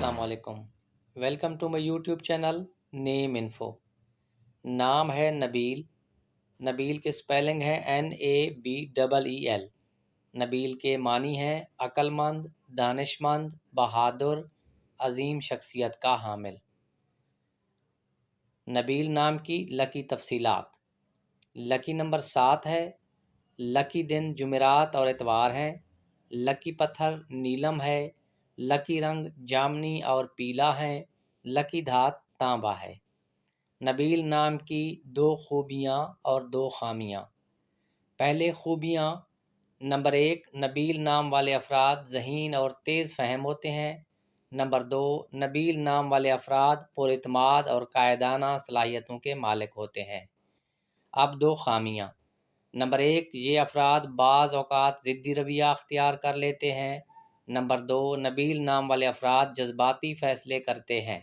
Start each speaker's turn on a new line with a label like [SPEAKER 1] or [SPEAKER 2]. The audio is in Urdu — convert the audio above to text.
[SPEAKER 1] السلام علیکم، welcome to my YouTube channel name info. نام ہے نبیل۔ نبیل کے سپیلنگ ہے NABEEL۔ نبیل کے معنی ہیں عقل مند، دانش مند، بہادر، عظیم شخصیت کا حامل۔ نبیل نام کی لکی تفصیلات: لکی نمبر 7 ہے۔ لکی دن جمعرات اور اتوار ہیں۔ لکی پتھر نیلم ہے۔ لکی رنگ جامنی اور پیلا ہے۔ لکی دھات تانبا ہے۔ نبیل نام کی 2 خوبیاں اور 2 خامیاں۔ پہلے خوبیاں: نمبر 1، نبیل نام والے افراد ذہین اور تیز فہم ہوتے ہیں۔ نمبر 2، نبیل نام والے افراد پر اعتماد اور قائدانہ صلاحیتوں کے مالک ہوتے ہیں۔ اب 2 خامیاں۔ نمبر 1، یہ افراد بعض اوقات ضدی رویہ اختیار کر لیتے ہیں۔ نمبر 2، نبیل نام والے افراد جذباتی فیصلے کرتے ہیں۔